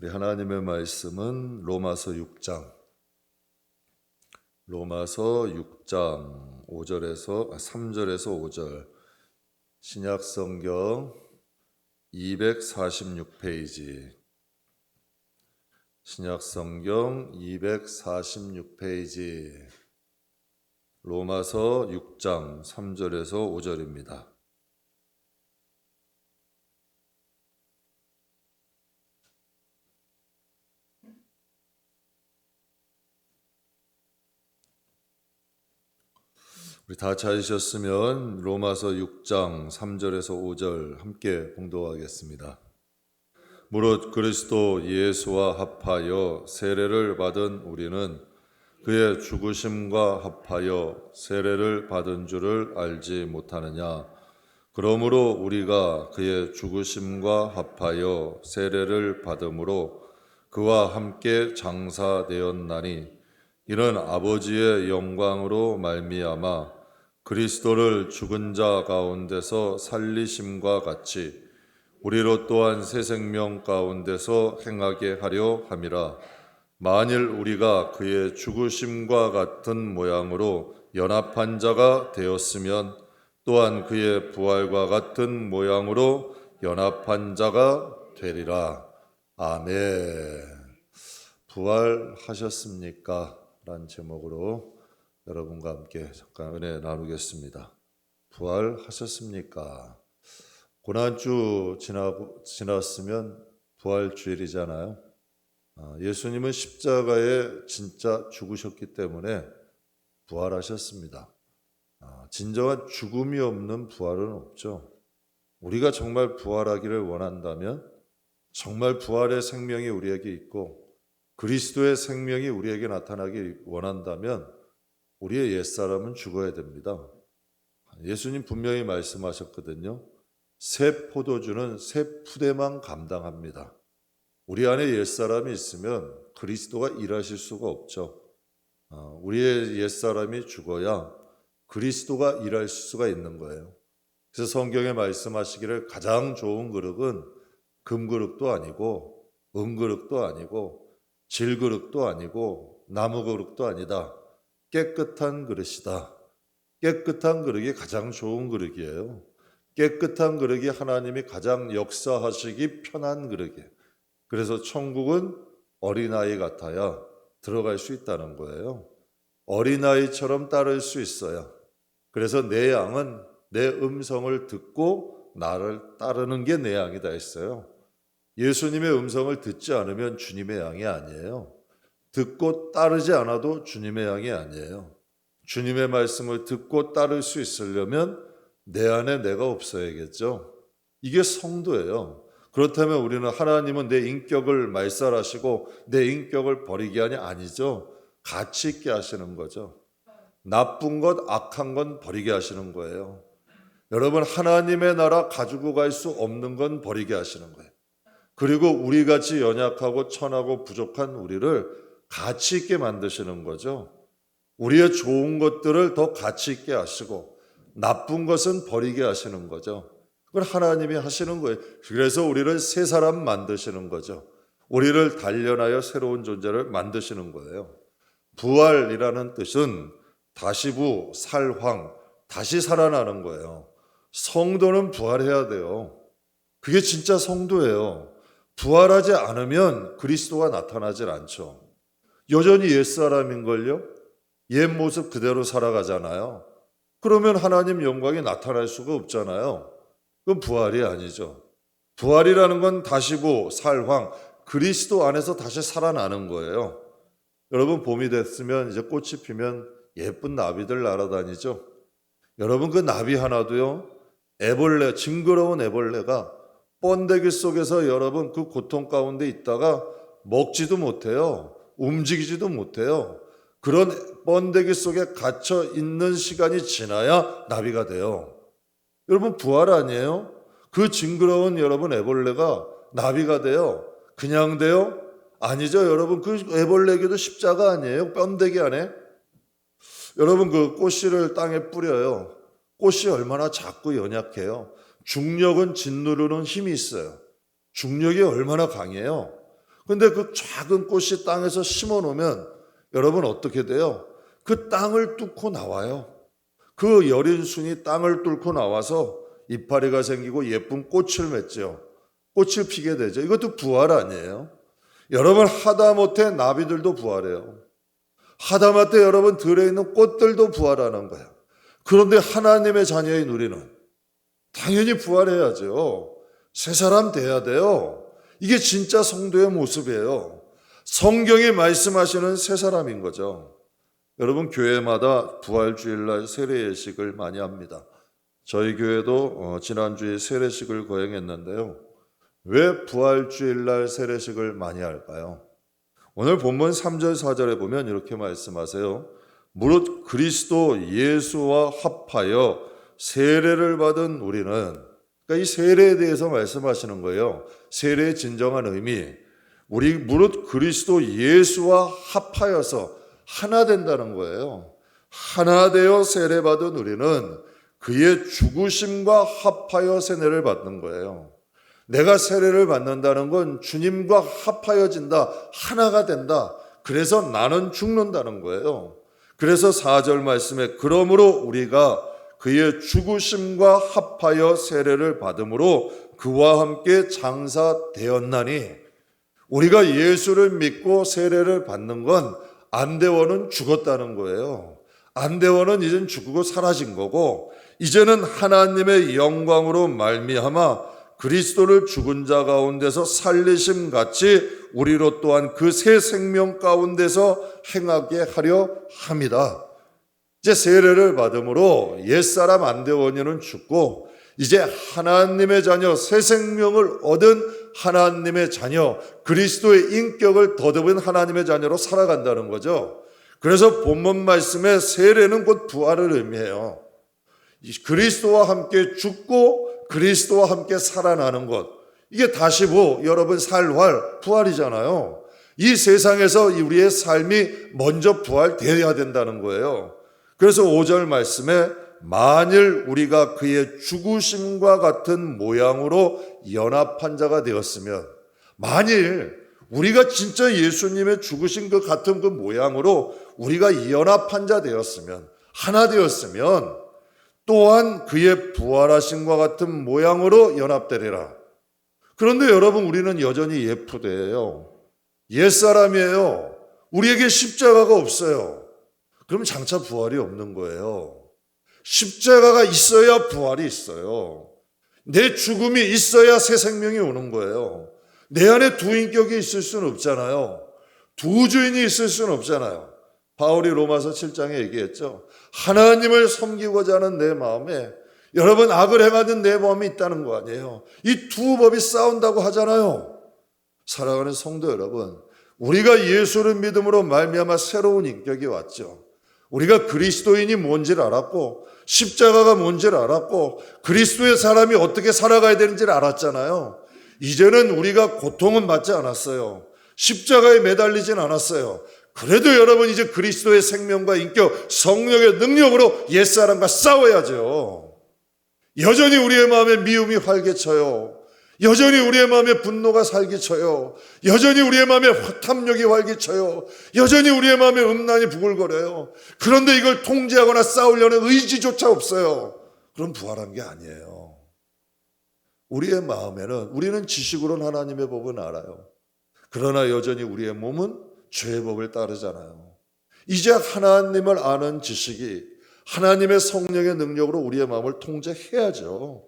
우리 하나님의 말씀은 로마서 6장 3절에서 5절 신약 성경 246페이지 신약 성경 246페이지 로마서 6장 3절에서 5절입니다. 우리 다 찾으셨으면 로마서 6장 3절에서 5절 함께 봉독하겠습니다. 무릇 그리스도 예수와 합하여 세례를 받은 우리는 그의 죽으심과 합하여 세례를 받은 줄을 알지 못하느냐. 그러므로 우리가 그의 죽으심과 합하여 세례를 받음으로 그와 함께 장사되었나니 이는 아버지의 영광으로 말미암아 그리스도를 죽은 자 가운데서 살리심과 같이 우리로 또한 새 생명 가운데서 행하게 하려 함이라. 만일 우리가 그의 죽으심과 같은 모양으로 연합한 자가 되었으면 또한 그의 부활과 같은 모양으로 연합한 자가 되리라. 아멘. 부활하셨습니까? 라는 제목으로 여러분과 함께 잠깐 은혜 나누겠습니다. 부활하셨습니까? 고난주 지났으면 부활주일이잖아요. 예수님은 십자가에 진짜 죽으셨기 때문에 부활하셨습니다. 진정한 죽음이 없는 부활은 없죠. 우리가 정말 부활하기를 원한다면, 정말 부활의 생명이 우리에게 있고 그리스도의 생명이 우리에게 나타나기 원한다면 우리의 옛사람은 죽어야 됩니다. 예수님 분명히 말씀하셨거든요. 새 포도주는 새 푸대만 감당합니다. 우리 안에 옛사람이 있으면 그리스도가 일하실 수가 없죠. 우리의 옛사람이 죽어야 그리스도가 일할 수가 있는 거예요. 그래서 성경에 말씀하시기를 가장 좋은 그릇은 금그릇도 아니고 은그릇도 아니고 질그릇도 아니고 나무그릇도 아니다. 깨끗한 그릇이다. 깨끗한 그릇이 가장 좋은 그릇이에요. 깨끗한 그릇이 하나님이 가장 역사하시기 편한 그릇이에요. 그래서 천국은 어린아이 같아야 들어갈 수 있다는 거예요. 어린아이처럼 따를 수 있어야. 그래서 내 양은 내 음성을 듣고 나를 따르는 게 내 양이다 했어요. 예수님의 음성을 듣지 않으면 주님의 양이 아니에요. 듣고 따르지 않아도 주님의 양이 아니에요. 주님의 말씀을 듣고 따를 수 있으려면 내 안에 내가 없어야겠죠. 이게 성도예요. 그렇다면 우리는 하나님은 내 인격을 말살하시고 내 인격을 버리게 하니 아니죠. 가치 있게 하시는 거죠. 나쁜 것, 악한 건 버리게 하시는 거예요. 여러분, 하나님의 나라 가지고 갈 수 없는 건 버리게 하시는 거예요. 그리고 우리같이 연약하고 천하고 부족한 우리를 가치 있게 만드시는 거죠. 우리의 좋은 것들을 더 가치 있게 하시고 나쁜 것은 버리게 하시는 거죠. 그걸 하나님이 하시는 거예요. 그래서 우리를 새 사람 만드시는 거죠. 우리를 단련하여 새로운 존재를 만드시는 거예요. 부활이라는 뜻은 다시부, 살황, 다시 살아나는 거예요. 성도는 부활해야 돼요. 그게 진짜 성도예요. 부활하지 않으면 그리스도가 나타나질 않죠. 여전히 옛사람인걸요? 옛 모습 그대로 살아가잖아요. 그러면 하나님 영광이 나타날 수가 없잖아요. 그건 부활이 아니죠. 부활이라는 건 다시고 살황, 그리스도 안에서 다시 살아나는 거예요. 여러분, 봄이 됐으면 이제 꽃이 피면 예쁜 나비들 날아다니죠. 여러분, 그 나비 하나도요, 애벌레, 징그러운 애벌레가 번데기 속에서 여러분 그 고통 가운데 있다가 먹지도 못해요. 움직이지도 못해요. 그런 번데기 속에 갇혀 있는 시간이 지나야 나비가 돼요. 여러분, 부활 아니에요? 그 징그러운 여러분 애벌레가 나비가 돼요. 그냥 돼요? 아니죠. 여러분, 그 애벌레에게도 십자가 아니에요? 번데기 안에. 여러분, 그 꽃씨를 땅에 뿌려요. 꽃이 얼마나 작고 연약해요. 중력은 짓누르는 힘이 있어요. 중력이 얼마나 강해요. 근데 그 작은 꽃이 땅에서 심어 놓으면 여러분 어떻게 돼요? 그 땅을 뚫고 나와요. 그 여린 순이 땅을 뚫고 나와서 이파리가 생기고 예쁜 꽃을 맺죠. 꽃을 피게 되죠. 이것도 부활 아니에요? 여러분 하다못해 나비들도 부활해요. 하다못해 여러분 들에 있는 꽃들도 부활하는 거예요. 그런데 하나님의 자녀인 우리는 당연히 부활해야죠. 새 사람 돼야 돼요. 이게 진짜 성도의 모습이에요. 성경이 말씀하시는 새 사람인 거죠. 여러분 교회마다 부활주일날 세례 예식을 많이 합니다. 저희 교회도 지난주에 세례식을 거행했는데요. 왜 부활주일날 세례식을 많이 할까요? 오늘 본문 3절 4절에 보면 이렇게 말씀하세요. 무릇 그리스도 예수와 합하여 세례를 받은 우리는, 그러니까 이 세례에 대해서 말씀하시는 거예요. 세례의 진정한 의미, 우리 무릇 그리스도 예수와 합하여서 하나 된다는 거예요. 하나 되어 세례받은 우리는 그의 죽으심과 합하여 세례를 받는 거예요. 내가 세례를 받는다는 건 주님과 합하여진다, 하나가 된다. 그래서 나는 죽는다는 거예요. 그래서 4절 말씀에 그러므로 우리가 그의 죽으심과 합하여 세례를 받음으로 그와 함께 장사되었나니, 우리가 예수를 믿고 세례를 받는 건 안대원은 죽었다는 거예요. 안대원은 이젠 죽고 사라진 거고, 이제는 하나님의 영광으로 말미암아 그리스도를 죽은 자 가운데서 살리심 같이 우리로 또한 그 새 생명 가운데서 행하게 하려 합니다. 이제 세례를 받음으로 옛사람 안대원이는 죽고 이제 하나님의 자녀, 새 생명을 얻은 하나님의 자녀, 그리스도의 인격을 더듬은 하나님의 자녀로 살아간다는 거죠. 그래서 본문 말씀에 세례는 곧 부활을 의미해요. 그리스도와 함께 죽고 그리스도와 함께 살아나는 것, 이게 다시 여러분 살활, 부활이잖아요. 이 세상에서 우리의 삶이 먼저 부활되어야 된다는 거예요. 그래서 5절 말씀에 만일 우리가 그의 죽으심과 같은 모양으로 연합한 자가 되었으면, 만일 우리가 진짜 예수님의 죽으신 그 같은 그 모양으로 우리가 연합한 자 되었으면, 하나 되었으면 또한 그의 부활하심과 같은 모양으로 연합되리라. 그런데 여러분 우리는 여전히 옛부대예요. 옛사람이에요. 우리에게 십자가가 없어요. 그럼 장차 부활이 없는 거예요. 십자가가 있어야 부활이 있어요. 내 죽음이 있어야 새 생명이 오는 거예요. 내 안에 두 인격이 있을 수는 없잖아요. 두 주인이 있을 수는 없잖아요. 바울이 로마서 7장에 얘기했죠. 하나님을 섬기고자 하는 내 마음에 여러분 악을 행하는 내 마음이 있다는 거 아니에요. 이 두 법이 싸운다고 하잖아요. 사랑하는 성도 여러분, 우리가 예수를 믿음으로 말미암아 새로운 인격이 왔죠. 우리가 그리스도인이 뭔지를 알았고 십자가가 뭔지를 알았고 그리스도의 사람이 어떻게 살아가야 되는지를 알았잖아요. 이제는 우리가 고통은 받지 않았어요. 십자가에 매달리진 않았어요. 그래도 여러분 이제 그리스도의 생명과 인격, 성령의 능력으로 옛사람과 싸워야죠. 여전히 우리의 마음에 미움이 활개쳐요. 여전히 우리의 마음에 분노가 살기쳐요. 여전히 우리의 마음에 탐욕이 활기쳐요. 여전히 우리의 마음에 음란이 부글거려요. 그런데 이걸 통제하거나 싸우려는 의지조차 없어요. 그럼 부활한 게 아니에요. 우리의 마음에는, 우리는 지식으로는 하나님의 법은 알아요. 그러나 여전히 우리의 몸은 죄의 법을 따르잖아요. 이제 하나님을 아는 지식이 하나님의 성령의 능력으로 우리의 마음을 통제해야죠.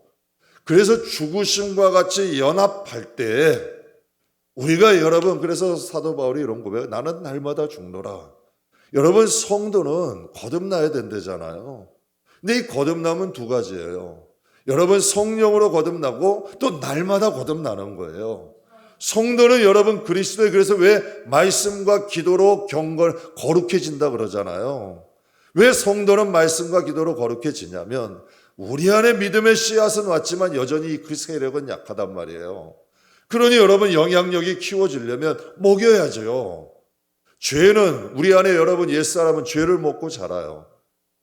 그래서 죽으심과 같이 연합할 때 우리가 여러분, 그래서 사도 바울이 이런 고백, 나는 날마다 죽노라. 여러분 성도는 거듭나야 된다잖아요. 근데 이 거듭남은 두 가지예요. 여러분 성령으로 거듭나고 또 날마다 거듭나는 거예요. 성도는 여러분 그리스도의, 그래서 왜 말씀과 기도로 거룩해진다 그러잖아요. 왜 성도는 말씀과 기도로 거룩해지냐면 우리 안에 믿음의 씨앗은 왔지만 여전히 그 세력은 약하단 말이에요. 그러니 여러분 영향력이 키워지려면 먹여야죠. 죄는 우리 안에 여러분 옛사람은 죄를 먹고 자라요.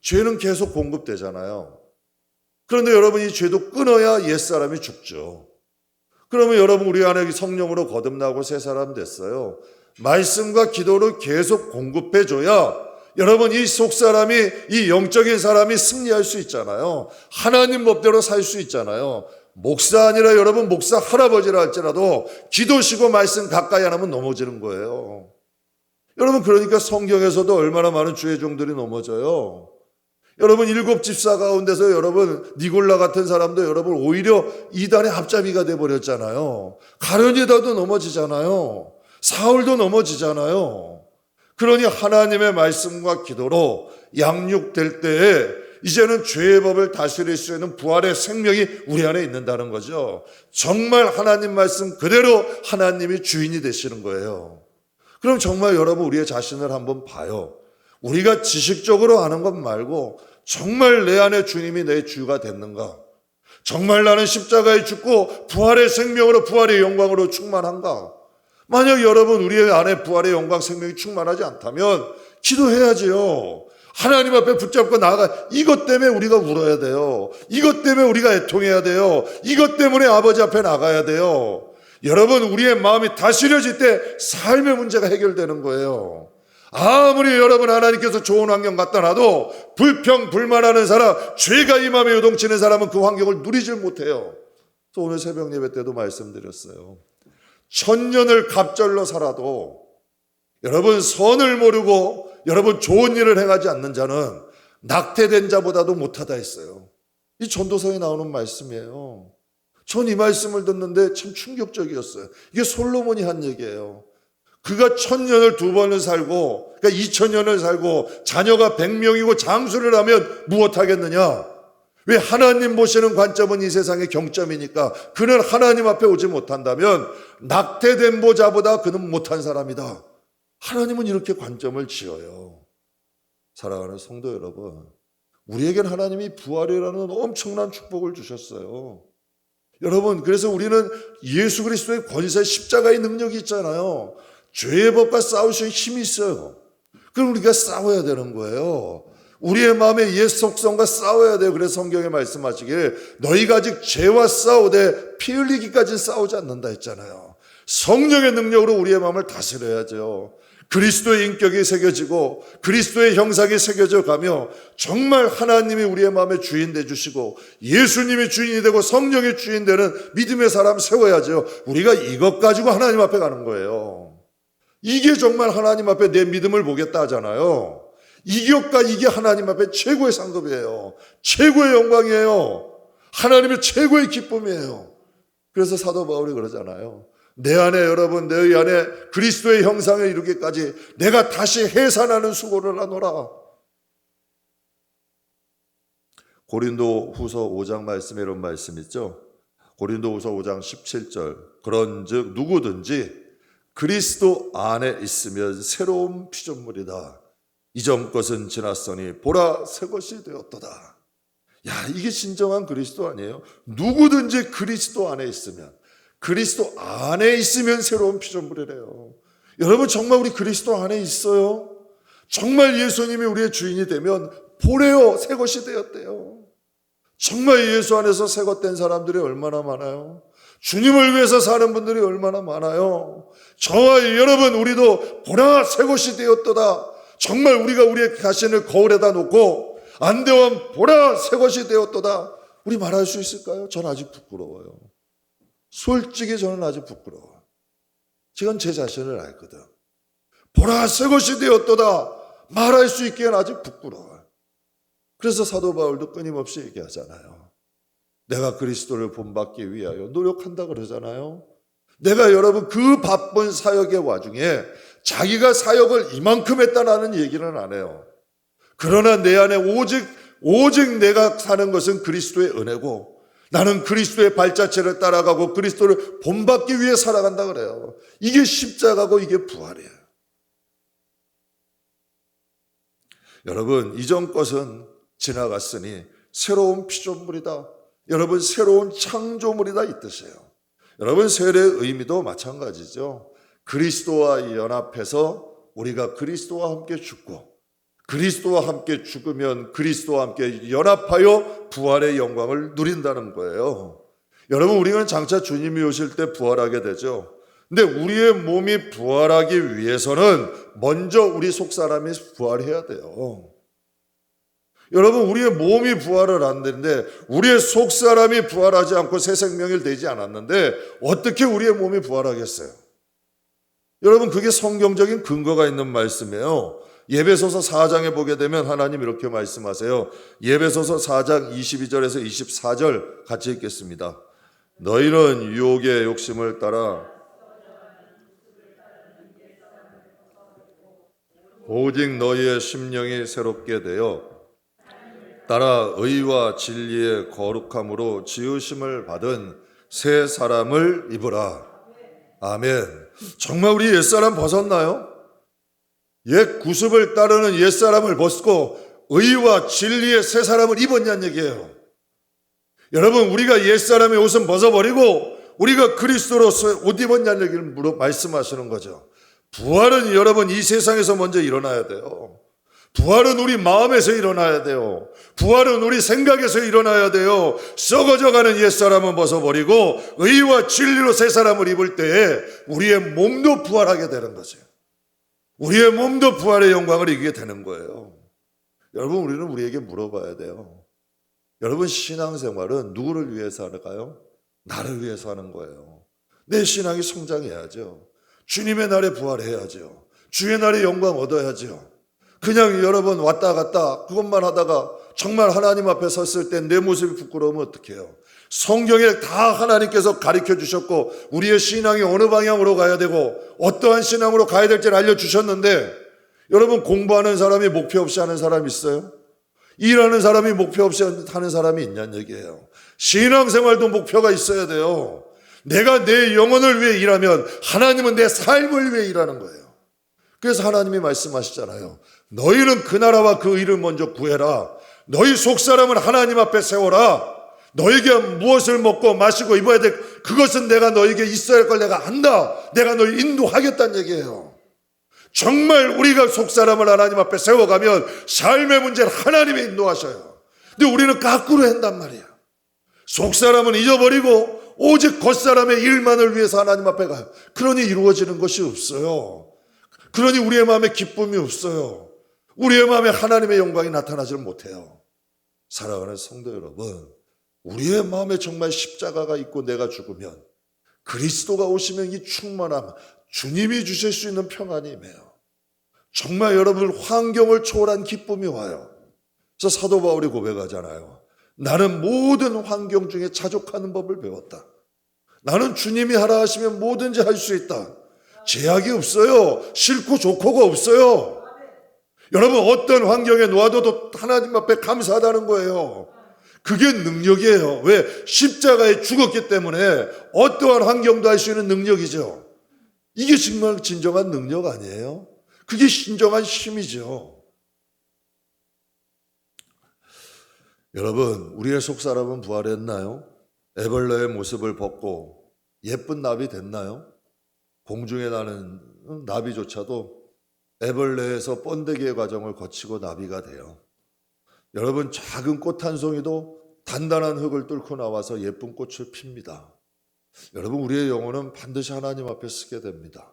죄는 계속 공급되잖아요. 그런데 여러분 이 죄도 끊어야 옛사람이 죽죠. 그러면 여러분 우리 안에 성령으로 거듭나고 새 사람 됐어요. 말씀과 기도를 계속 공급해줘야 여러분 이 속사람이, 이 영적인 사람이 승리할 수 있잖아요. 하나님 법대로 살 수 있잖아요. 목사 아니라 여러분 목사 할아버지라 할지라도 기도시고 말씀 가까이 안 하면 넘어지는 거예요. 여러분 그러니까 성경에서도 얼마나 많은 주의 종들이 넘어져요. 여러분 일곱 집사 가운데서 여러분 니골라 같은 사람도 여러분 오히려 이단의 앞잡이가 돼버렸잖아요. 가룟유다도 넘어지잖아요. 사울도 넘어지잖아요. 그러니 하나님의 말씀과 기도로 양육될 때에 이제는 죄의 법을 다스릴 수 있는 부활의 생명이 우리 안에 있는다는 거죠. 정말 하나님 말씀 그대로 하나님이 주인이 되시는 거예요. 그럼 정말 여러분 우리의 자신을 한번 봐요. 우리가 지식적으로 아는 것 말고 정말 내 안에 주님이 내 주가 됐는가? 정말 나는 십자가에 죽고 부활의 생명으로 부활의 영광으로 충만한가? 만약 여러분 우리 안에 부활의 영광 생명이 충만하지 않다면 기도해야지요. 하나님 앞에 붙잡고 나아가. 이것 때문에 우리가 울어야 돼요. 이것 때문에 우리가 애통해야 돼요. 이것 때문에 아버지 앞에 나가야 돼요. 여러분 우리의 마음이 다스려질 때 삶의 문제가 해결되는 거예요. 아무리 여러분 하나님께서 좋은 환경 갖다 놔도 불평 불만하는 사람, 죄가 이 마음에 요동치는 사람은 그 환경을 누리질 못해요. 또 오늘 새벽 예배 때도 말씀드렸어요. 천년을 갑절로 살아도 여러분 선을 모르고 여러분 좋은 일을 행하지 않는 자는 낙태된 자보다도 못하다 했어요. 이 전도서에 나오는 말씀이에요. 전 이 말씀을 듣는데 참 충격적이었어요. 이게 솔로몬이 한 얘기예요. 그가 1000년을 2번을 살고, 그러니까 2000년을 살고 자녀가 100명이고 장수를 하면 무엇하겠느냐? 왜 하나님 보시는 관점은 이 세상의 경점이니까 그는 하나님 앞에 오지 못한다면 낙태된 보자보다 그는 못한 사람이다. 하나님은 이렇게 관점을 지어요. 사랑하는 성도 여러분, 우리에겐 하나님이 부활이라는 엄청난 축복을 주셨어요. 여러분 그래서 우리는 예수 그리스도의 권세 십자가의 능력이 있잖아요. 죄의 법과 싸울 수 있는 힘이 있어요. 그럼 우리가 싸워야 되는 거예요. 우리의 마음의 옛 속성과 싸워야 돼요. 그래서 성경에 말씀하시길 너희가 아직 죄와 싸우되 피 흘리기까지 싸우지 않는다 했잖아요. 성령의 능력으로 우리의 마음을 다스려야죠. 그리스도의 인격이 새겨지고 그리스도의 형상이 새겨져 가며 정말 하나님이 우리의 마음의 주인 되주시고 예수님이 주인이 되고 성령의 주인 되는 믿음의 사람 세워야죠. 우리가 이것 가지고 하나님 앞에 가는 거예요. 이게 정말 하나님 앞에 내 믿음을 보겠다 하잖아요. 이것과 이게 하나님 앞에 최고의 상급이에요. 최고의 영광이에요. 하나님의 최고의 기쁨이에요. 그래서 사도 바울이 그러잖아요. 내 안에 여러분 너희 안에 그리스도의 형상을 이루기까지 내가 다시 해산하는 수고를 하노라. 고린도 후서 5장 말씀에 이런 말씀 있죠. 고린도 후서 5장 17절 그런즉 누구든지 그리스도 안에 있으면 새로운 피조물이다. 이전 것은 지났으니 보라 새 것이 되었도다. 야, 이게 진정한 그리스도 아니에요? 누구든지 그리스도 안에 있으면, 그리스도 안에 있으면 새로운 피조물이래요. 여러분 정말 우리 그리스도 안에 있어요? 정말 예수님이 우리의 주인이 되면 보래요. 새 것이 되었대요. 정말 예수 안에서 새 것 된 사람들이 얼마나 많아요? 주님을 위해서 사는 분들이 얼마나 많아요? 저와 여러분 우리도 보라 새 것이 되었도다. 정말 우리가 우리의 자신을 거울에다 놓고 안대원 보라 새 것이 되었도다. 우리 말할 수 있을까요? 전 아직 부끄러워요. 솔직히 저는 아직 부끄러워요. 지금 제 자신을 알거든. 보라 새 것이 되었도다. 말할 수 있기엔 아직 부끄러워요. 그래서 사도 바울도 끊임없이 얘기하잖아요. 내가 그리스도를 본받기 위하여 노력한다 그러잖아요. 내가 여러분 그 바쁜 사역의 와중에 자기가 사역을 이만큼 했다는 얘기는 안 해요. 그러나 내 안에 오직 내가 사는 것은 그리스도의 은혜고 나는 그리스도의 발자취를 따라가고 그리스도를 본받기 위해 살아간다 그래요. 이게 십자가고 이게 부활이에요. 여러분 이전 것은 지나갔으니 새로운 피조물이다. 여러분 새로운 창조물이다 이 뜻이에요. 여러분 세례의 의미도 마찬가지죠. 그리스도와 연합해서 우리가 그리스도와 함께 죽고 그리스도와 함께 죽으면 그리스도와 함께 연합하여 부활의 영광을 누린다는 거예요. 여러분, 우리는 장차 주님이 오실 때 부활하게 되죠. 근데 우리의 몸이 부활하기 위해서는 먼저 우리 속사람이 부활해야 돼요. 여러분, 우리의 몸이 부활을 안 되는데 우리의 속사람이 부활하지 않고 새 생명이 되지 않았는데 어떻게 우리의 몸이 부활하겠어요? 여러분, 그게 성경적인 근거가 있는 말씀이에요. 예배소서 4장에 보게 되면 하나님 이렇게 말씀하세요. 예배소서 4장 22절에서 24절 같이 읽겠습니다. 너희는 유혹의 욕심을 따라 오직 너희의 심령이 새롭게 되어 따라 의와 진리의 거룩함으로 지으심을 받은 새 사람을 입으라. 아멘. 정말 우리 옛사람 벗었나요? 옛 구습을 따르는 옛사람을 벗고 의와 진리의 새 사람을 입었냐는 얘기예요. 여러분, 우리가 옛사람의 옷은 벗어버리고 우리가 그리스도로서 옷 입었냐는 얘기를 말씀하시는 거죠. 부활은 여러분 이 세상에서 먼저 일어나야 돼요. 부활은 우리 마음에서 일어나야 돼요. 부활은 우리 생각에서 일어나야 돼요. 썩어져가는 옛사람은 벗어버리고 의와 진리로 새 사람을 입을 때에 우리의 몸도 부활하게 되는 거죠. 우리의 몸도 부활의 영광을 이기게 되는 거예요. 여러분, 우리는 우리에게 물어봐야 돼요. 여러분, 신앙생활은 누구를 위해서 하는가요? 나를 위해서 하는 거예요. 내 신앙이 성장해야죠. 주님의 날에 부활해야죠. 주의 날에 영광 얻어야죠. 그냥 여러분 왔다 갔다 그것만 하다가 정말 하나님 앞에 섰을 때 내 모습이 부끄러우면 어떡해요? 성경에 다 하나님께서 가르쳐 주셨고 우리의 신앙이 어느 방향으로 가야 되고 어떠한 신앙으로 가야 될지를 알려주셨는데 여러분, 공부하는 사람이 목표 없이 하는 사람이 있어요? 일하는 사람이 목표 없이 하는 사람이 있냐는 얘기예요. 신앙생활도 목표가 있어야 돼요. 내가 내 영혼을 위해 일하면 하나님은 내 삶을 위해 일하는 거예요. 그래서 하나님이 말씀하시잖아요. 너희는 그 나라와 그 의를 먼저 구해라. 너희 속사람을 하나님 앞에 세워라. 너에게 무엇을 먹고 마시고 입어야 될 그것은 내가 너에게 있어야 할 걸 내가 안다. 내가 너희 인도하겠다는 얘기예요. 정말 우리가 속사람을 하나님 앞에 세워가면 삶의 문제를 하나님이 인도하셔요. 근데 우리는 거꾸로 한단 말이야. 속사람은 잊어버리고 오직 겉사람의 일만을 위해서 하나님 앞에 가요. 그러니 이루어지는 것이 없어요. 그러니 우리의 마음에 기쁨이 없어요. 우리의 마음에 하나님의 영광이 나타나지 못해요. 사랑하는 성도 여러분, 우리의 마음에 정말 십자가가 있고 내가 죽으면 그리스도가 오시면 이 충만함, 주님이 주실 수 있는 평안이 임해요. 정말 여러분, 환경을 초월한 기쁨이 와요. 그래서 사도 바울이 고백하잖아요. 나는 모든 환경 중에 자족하는 법을 배웠다. 나는 주님이 하라 하시면 뭐든지 할 수 있다. 제약이 없어요. 싫고 좋고가 없어요. 여러분, 어떤 환경에 놓아도 하나님 앞에 감사하다는 거예요. 그게 능력이에요. 왜? 십자가에 죽었기 때문에 어떠한 환경도 할 수 있는 능력이죠. 이게 정말 진정한 능력 아니에요? 그게 진정한 힘이죠. 여러분, 우리의 속사람은 부활했나요? 애벌레의 모습을 벗고 예쁜 나비 됐나요? 공중에 나는 나비조차도 애벌레에서 번데기의 과정을 거치고 나비가 돼요. 여러분, 작은 꽃 한 송이도 단단한 흙을 뚫고 나와서 예쁜 꽃을 핍니다. 여러분, 우리의 영혼은 반드시 하나님 앞에 서게 됩니다.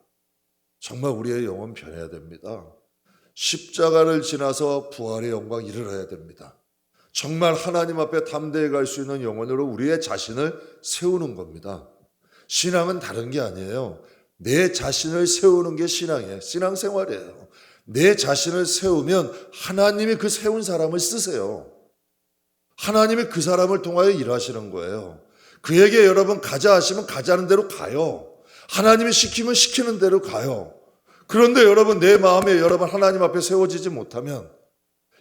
정말 우리의 영혼 변해야 됩니다. 십자가를 지나서 부활의 영광 이르러야 됩니다. 정말 하나님 앞에 담대히 갈 수 있는 영혼으로 우리의 자신을 세우는 겁니다. 신앙은 다른 게 아니에요. 내 자신을 세우는 게 신앙이에요. 신앙생활이에요. 내 자신을 세우면 하나님이 그 세운 사람을 쓰세요. 하나님이 그 사람을 통하여 일하시는 거예요. 그에게 여러분 가자 하시면 가자는 대로 가요. 하나님이 시키면 시키는 대로 가요. 그런데 여러분, 내 마음에 여러분 하나님 앞에 세워지지 못하면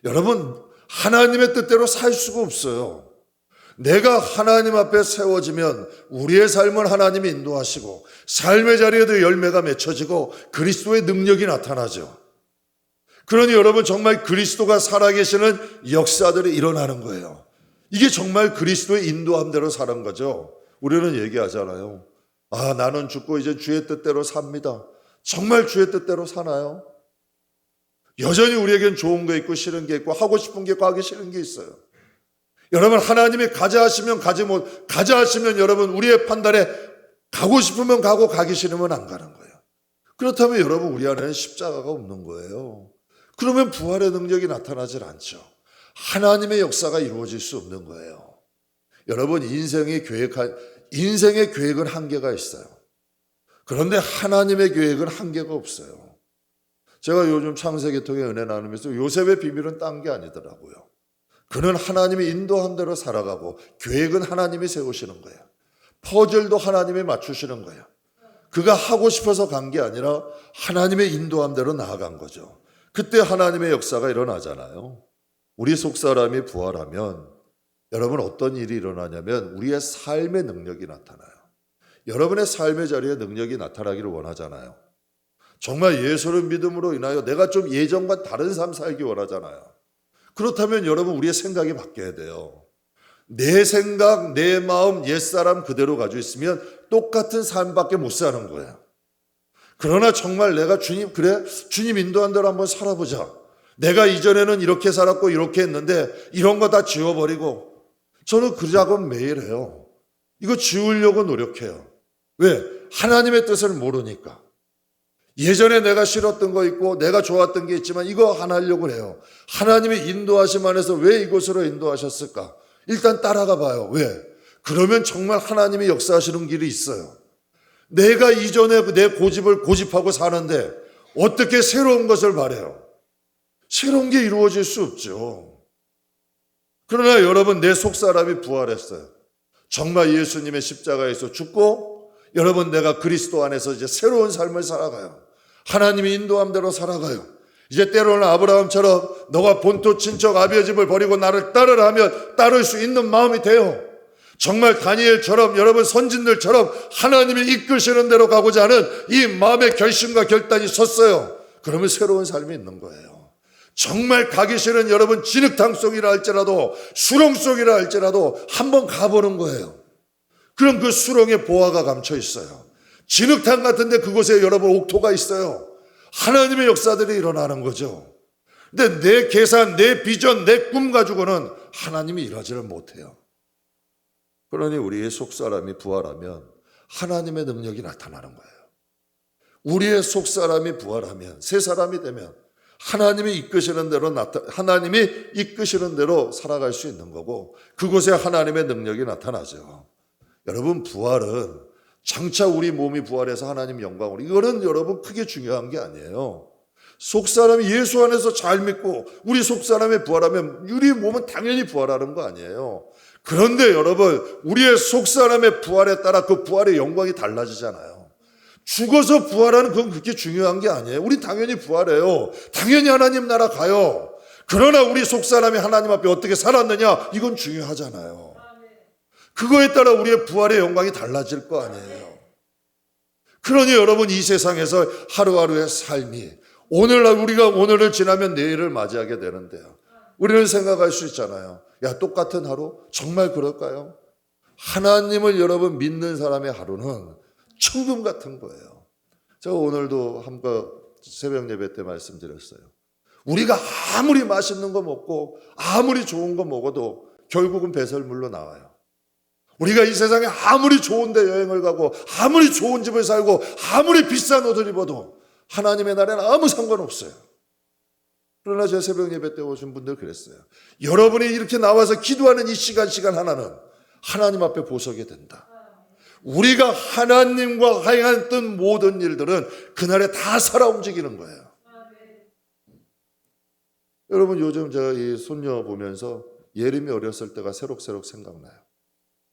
여러분 하나님의 뜻대로 살 수가 없어요. 내가 하나님 앞에 세워지면 우리의 삶을 하나님이 인도하시고 삶의 자리에도 열매가 맺혀지고 그리스도의 능력이 나타나죠. 그러니 여러분, 정말 그리스도가 살아계시는 역사들이 일어나는 거예요. 이게 정말 그리스도의 인도함대로 사는 거죠. 우리는 얘기하잖아요. 아, 나는 죽고 이제 주의 뜻대로 삽니다. 정말 주의 뜻대로 사나요? 여전히 우리에겐 좋은 게 있고 싫은 게 있고 하고 싶은 게 있고 하기 싫은 게 있어요. 여러분, 하나님이 가자 하시면 가자 하시면 여러분 우리의 판단에 가고 싶으면 가고 가기 싫으면 안 가는 거예요. 그렇다면 여러분 우리 안에는 십자가가 없는 거예요. 그러면 부활의 능력이 나타나질 않죠. 하나님의 역사가 이루어질 수 없는 거예요. 여러분, 인생의 계획은 한계가 있어요. 그런데 하나님의 계획은 한계가 없어요. 제가 요즘 창세기 통해 은혜 나누면서 요셉의 비밀은 딴 게 아니더라고요. 그는 하나님이 인도한 대로 살아가고 계획은 하나님이 세우시는 거예요. 퍼즐도 하나님이 맞추시는 거예요. 그가 하고 싶어서 간 게 아니라 하나님의 인도한 대로 나아간 거죠. 그때 하나님의 역사가 일어나잖아요. 우리 속사람이 부활하면 여러분 어떤 일이 일어나냐면 우리의 삶의 능력이 나타나요. 여러분의 삶의 자리에 능력이 나타나기를 원하잖아요. 정말 예수를 믿음으로 인하여 내가 좀 예전과 다른 삶 살기 원하잖아요. 그렇다면 여러분 우리의 생각이 바뀌어야 돼요. 내 생각, 내 마음, 옛사람 그대로 가지고 있으면 똑같은 삶밖에 못 사는 거예요. 그러나 정말 내가 주님 인도한 대로 한번 살아보자. 내가 이전에는 이렇게 살았고 이렇게 했는데 이런 거 다 지워버리고, 저는 그 작업 매일 해요. 이거 지우려고 노력해요. 왜? 하나님의 뜻을 모르니까. 예전에 내가 싫었던 거 있고 내가 좋았던 게 있지만 이거 하나 하려고 해요. 하나님의 인도하심 안에서 왜 이곳으로 인도하셨을까? 일단 따라가 봐요. 왜? 그러면 정말 하나님이 역사하시는 길이 있어요. 내가 이전에 내 고집을 고집하고 사는데 어떻게 새로운 것을 바래요? 새로운 게 이루어질 수 없죠. 그러나 여러분, 내 속사람이 부활했어요. 정말 예수님의 십자가에서 죽고 여러분 내가 그리스도 안에서 이제 새로운 삶을 살아가요. 하나님이 인도한 대로 살아가요. 이제 때로는 아브라함처럼 너가 본토 친척 아비의 집을 버리고 나를 따르라 하면 따를 수 있는 마음이 돼요. 정말 다니엘처럼 여러분 선진들처럼 하나님이 이끄시는 대로 가고자 하는 이 마음의 결심과 결단이 섰어요. 그러면 새로운 삶이 있는 거예요. 정말 가기 싫은 여러분 진흙탕 속이라 할지라도 수렁 속이라 할지라도 한번 가보는 거예요. 그럼 그 수렁에 보화가 감춰 있어요. 진흙탕 같은데 그곳에 여러분 옥토가 있어요. 하나님의 역사들이 일어나는 거죠. 근데 내 계산, 내 비전, 내 꿈 가지고는 하나님이 일하지를 못해요. 그러니 우리의 속사람이 부활하면 하나님의 능력이 나타나는 거예요. 우리의 속사람이 부활하면, 새 사람이 되면 하나님이 이끄시는 대로 살아갈 수 있는 거고, 그곳에 하나님의 능력이 나타나죠. 여러분, 부활은 장차 우리 몸이 부활해서 하나님 영광으로, 이거는 여러분 크게 중요한 게 아니에요. 속사람이 예수 안에서 잘 믿고 우리 속사람이 부활하면 우리 몸은 당연히 부활하는 거 아니에요. 그런데 여러분, 우리의 속사람의 부활에 따라 그 부활의 영광이 달라지잖아요. 죽어서 부활하는 건 그렇게 중요한 게 아니에요. 우리 당연히 부활해요. 당연히 하나님 나라 가요. 그러나 우리 속사람이 하나님 앞에 어떻게 살았느냐, 이건 중요하잖아요. 그거에 따라 우리의 부활의 영광이 달라질 거 아니에요. 그러니 여러분, 이 세상에서 하루하루의 삶이, 오늘날 우리가 오늘을 지나면 내일을 맞이하게 되는데요. 우리는 생각할 수 있잖아요. 야, 똑같은 하루? 정말 그럴까요? 하나님을 여러분 믿는 사람의 하루는 천금 같은 거예요. 제가 오늘도 한번 새벽 예배 때 말씀드렸어요. 우리가 아무리 맛있는 거 먹고 아무리 좋은 거 먹어도 결국은 배설물로 나와요. 우리가 이 세상에 아무리 좋은 데 여행을 가고 아무리 좋은 집을 살고 아무리 비싼 옷을 입어도 하나님의 나라에는 아무 상관없어요. 그러나 제 새벽 예배 때 오신 분들 그랬어요. 여러분이 이렇게 나와서 기도하는 이 시간 하나는 하나님 앞에 보석이 된다. 우리가 하나님과 행했던 모든 일들은 그날에 다 살아 움직이는 거예요. 여러분, 요즘 제가 이 손녀 보면서 예림이 어렸을 때가 새록새록 생각나요.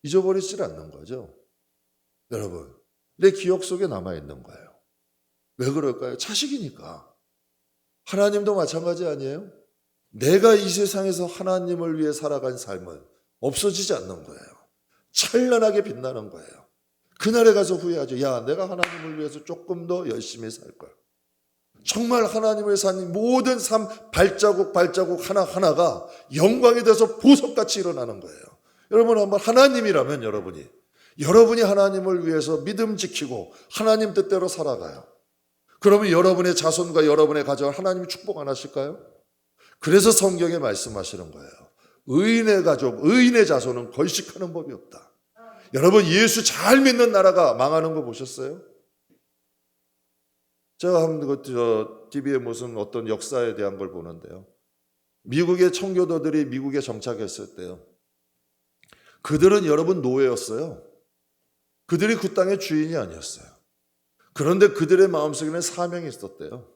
잊어버리질 않는 거죠. 여러분, 내 기억 속에 남아있는 거예요. 왜 그럴까요? 자식이니까. 하나님도 마찬가지 아니에요? 내가 이 세상에서 하나님을 위해 살아간 삶은 없어지지 않는 거예요. 찬란하게 빛나는 거예요. 그날에 가서 후회하죠. 야, 내가 하나님을 위해서 조금 더 열심히 살 걸. 정말 하나님을 산 모든 삶 발자국 하나하나가 영광이 돼서 보석같이 일어나는 거예요. 여러분, 한번 하나님이라면 여러분이 하나님을 위해서 믿음 지키고 하나님 뜻대로 살아가요. 그러면 여러분의 자손과 여러분의 가정을 하나님이 축복 안 하실까요? 그래서 성경에 말씀하시는 거예요. 의인의 가족, 의인의 자손은 걸식하는 법이 없다. 여러분, 예수 잘 믿는 나라가 망하는 거 보셨어요? 제가 TV에 무슨 어떤 역사에 대한 걸 보는데요. 미국의 청교도들이 미국에 정착했을 때요. 그들은 여러분 노예였어요. 그들이 그 땅의 주인이 아니었어요. 그런데 그들의 마음속에는 사명이 있었대요.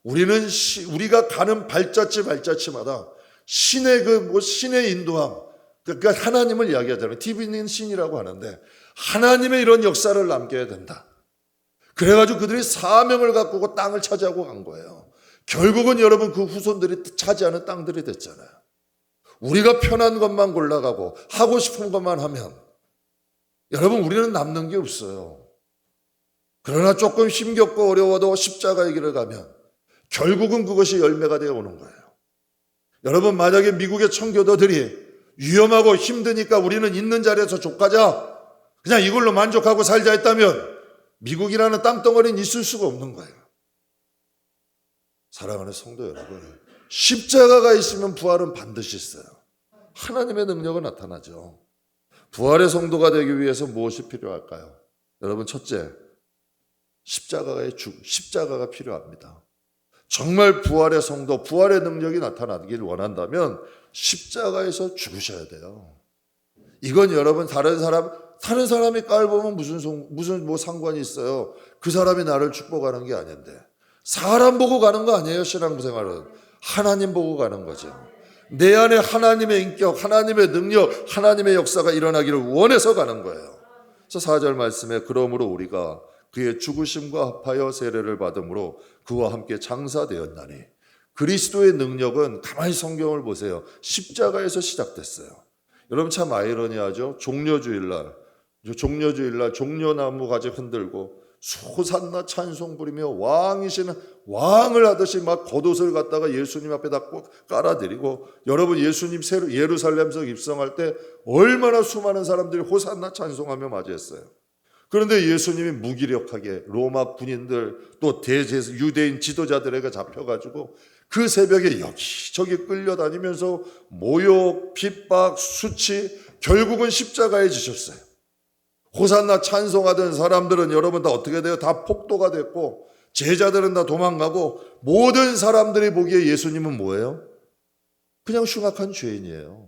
우리가 가는 발자취마다 신의 인도함, 그러니까 하나님을 이야기하잖아요. TV는 신이라고 하는데 하나님의 이런 역사를 남겨야 된다. 그래가지고 그들이 사명을 갖고 땅을 차지하고 간 거예요. 결국은 여러분 그 후손들이 차지하는 땅들이 됐잖아요. 우리가 편한 것만 골라가고 하고 싶은 것만 하면 여러분 우리는 남는 게 없어요. 그러나 조금 힘겹고 어려워도 십자가의 길을 가면 결국은 그것이 열매가 되어 오는 거예요. 여러분, 만약에 미국의 청교도들이 위험하고 힘드니까 우리는 있는 자리에서 족가자, 그냥 이걸로 만족하고 살자 했다면 미국이라는 땅덩어리는 있을 수가 없는 거예요. 사랑하는 성도 여러분, 십자가가 있으면 부활은 반드시 있어요. 하나님의 능력은 나타나죠. 부활의 성도가 되기 위해서 무엇이 필요할까요? 여러분, 첫째, 십자가가 필요합니다. 정말 부활의 성도, 부활의 능력이 나타나길 원한다면 십자가에서 죽으셔야 돼요. 이건 여러분 다른 사람이 깔보면 무슨 상관이 있어요. 그 사람이 나를 축복하는 게 아닌데 사람 보고 가는 거 아니에요. 신앙생활은 하나님 보고 가는 거죠. 내 안에 하나님의 인격, 하나님의 능력, 하나님의 역사가 일어나기를 원해서 가는 거예요. 그래서 4절 말씀에 그러므로 우리가 그의 죽으심과 합하여 세례를 받음으로 그와 함께 장사되었나니, 그리스도의 능력은 가만히 성경을 보세요. 십자가에서 시작됐어요. 여러분 참 아이러니하죠. 종려주일날 종려나무 가지 흔들고 호산나 찬송 부리며 왕을 하듯이 막 겉옷을 갖다가 예수님 앞에다 깔아드리고, 여러분 예수님 예루살렘에서 입성할 때 얼마나 수많은 사람들이 호산나 찬송하며 맞이했어요. 그런데 예수님이 무기력하게 로마 군인들 또 유대인 지도자들에게 잡혀가지고 그 새벽에 여기저기 끌려다니면서 모욕, 핍박, 수치, 결국은 십자가에 지셨어요. 호산나 찬송하던 사람들은 여러분 다 어떻게 돼요? 다 폭도가 됐고 제자들은 다 도망가고 모든 사람들이 보기에 예수님은 뭐예요? 그냥 흉악한 죄인이에요.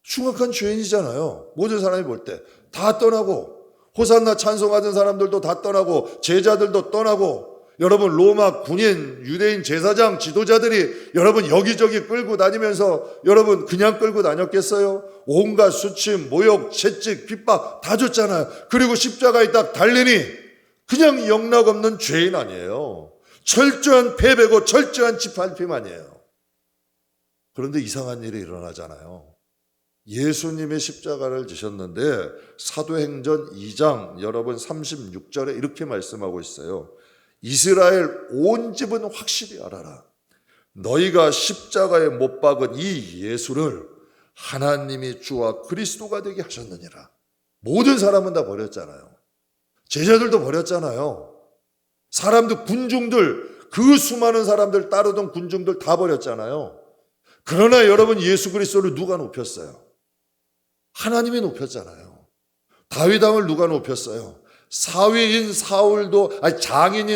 흉악한 죄인이잖아요. 모든 사람이 볼 때 다 떠나고, 호산나 찬송하던 사람들도 다 떠나고 제자들도 떠나고, 여러분 로마 군인, 유대인 제사장 지도자들이 여러분 여기저기 끌고 다니면서 여러분 그냥 끌고 다녔겠어요? 온갖 수침, 모욕, 채찍, 핍박 다 줬잖아요. 그리고 십자가에 딱 달리니 그냥 영락없는 죄인 아니에요. 철저한 패배고 철저한 짓밟힘 아니에요. 그런데 이상한 일이 일어나잖아요. 예수님의 십자가를 지셨는데 사도행전 2장 여러분 36절에 이렇게 말씀하고 있어요. 이스라엘 온 집은 확실히 알아라. 너희가 십자가에 못 박은 이 예수를 하나님이 주와 그리스도가 되게 하셨느니라. 모든 사람은 다 버렸잖아요. 제자들도 버렸잖아요. 사람들, 군중들, 그 수많은 사람들 따르던 군중들 다 버렸잖아요. 그러나 여러분 예수 그리스도를 누가 높였어요? 하나님이 높였잖아요. 다윗 왕을 누가 높였어요? 장인인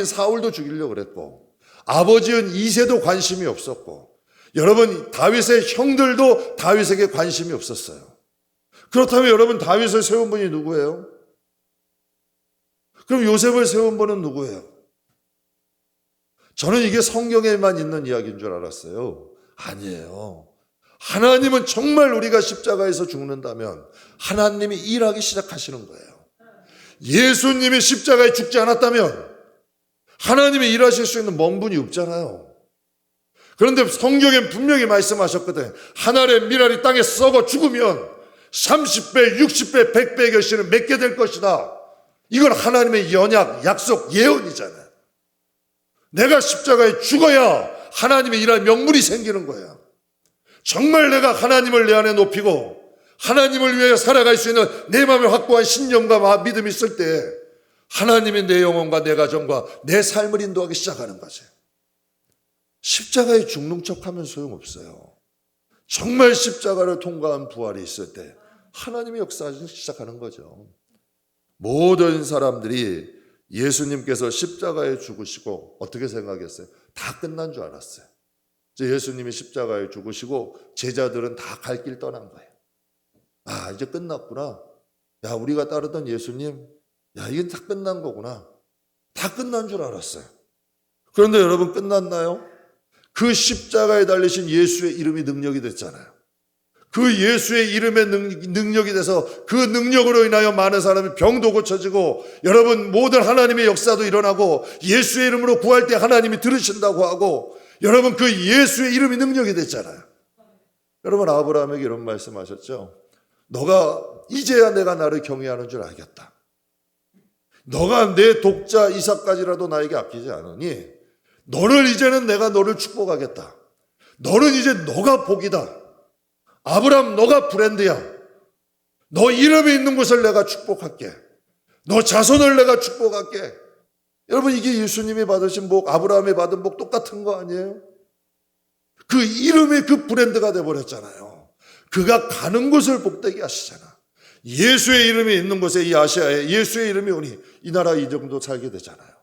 사울도 죽이려고 그랬고, 아버지인 이새도 관심이 없었고, 여러분 다윗의 형들도 다윗에게 관심이 없었어요. 그렇다면 여러분 다윗을 세운 분이 누구예요? 그럼 요셉을 세운 분은 누구예요? 저는 이게 성경에만 있는 이야기인 줄 알았어요. 아니에요. 하나님은 정말 우리가 십자가에서 죽는다면 하나님이 일하기 시작하시는 거예요. 예수님이 십자가에 죽지 않았다면 하나님이 일하실 수 있는 명분이 없잖아요. 그런데 성경엔 분명히 말씀하셨거든요. 하늘의 미랄이 땅에 썩어 죽으면 30배, 60배, 100배 결실을 맺게 될 것이다. 이건 하나님의 연약, 약속, 예언이잖아요. 내가 십자가에 죽어야 하나님의 일할 명분이 생기는 거예요. 정말 내가 하나님을 내 안에 높이고 하나님을 위해 살아갈 수 있는 내 마음에 확고한 신념과 믿음이 있을 때 하나님이 내 영혼과 내 가정과 내 삶을 인도하기 시작하는 거죠. 십자가에 죽는 척하면 소용없어요. 정말 십자가를 통과한 부활이 있을 때 하나님의 역사를 시작하는 거죠. 모든 사람들이 예수님께서 십자가에 죽으시고 어떻게 생각했어요? 다 끝난 줄 알았어요. 예수님이 십자가에 죽으시고 제자들은 다 갈 길 떠난 거예요. 아, 이제 끝났구나. 야, 우리가 따르던 예수님, 야, 이게 다 끝난 거구나. 다 끝난 줄 알았어요. 그런데 여러분, 끝났나요? 그 십자가에 달리신 예수의 이름이 능력이 됐잖아요. 그 예수의 이름의 능력이 돼서 그 능력으로 인하여 많은 사람이 병도 고쳐지고, 여러분, 모든 하나님의 역사도 일어나고, 예수의 이름으로 구할 때 하나님이 들으신다고 하고, 여러분, 그 예수의 이름이 능력이 됐잖아요. 여러분, 아브라함에게 이런 말씀하셨죠. 너가 이제야 내가 나를 경외하는 줄 알겠다. 너가 내 독자 이삭까지라도 나에게 아끼지 않으니 너를 이제는 내가 너를 축복하겠다. 너는 이제 너가 복이다. 아브라함, 너가 브랜드야. 너 이름이 있는 곳을 내가 축복할게. 너 자손을 내가 축복할게. 여러분, 이게 예수님이 받으신 복, 아브라함이 받은 복 똑같은 거 아니에요? 그 이름이 그 브랜드가 돼버렸잖아요. 그가 가는 곳을 복되게 하시잖아. 예수의 이름이 있는 곳에, 이 아시아에 예수의 이름이 오니 이 나라 이 정도 살게 되잖아요.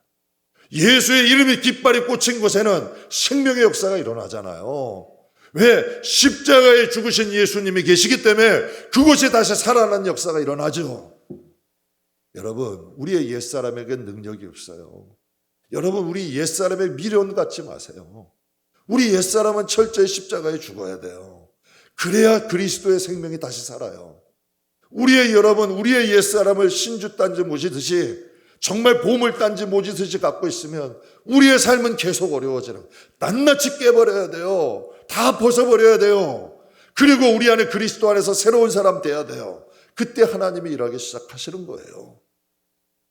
예수의 이름이 깃발이 꽂힌 곳에는 생명의 역사가 일어나잖아요. 왜? 십자가에 죽으신 예수님이 계시기 때문에 그곳에 다시 살아난 역사가 일어나죠. 여러분, 우리의 옛사람에겐 능력이 없어요. 여러분, 우리 옛사람의 미련 갖지 마세요. 우리 옛사람은 철저히 십자가에 죽어야 돼요. 그래야 그리스도의 생명이 다시 살아요. 우리의 옛사람을 신주단지 모시듯이, 정말 보물단지 모시듯이 갖고 있으면 우리의 삶은 계속 어려워지는, 낱낱이 깨버려야 돼요. 다 벗어버려야 돼요. 그리고 우리 안에 그리스도 안에서 새로운 사람 돼야 돼요. 그때 하나님이 일하기 시작하시는 거예요.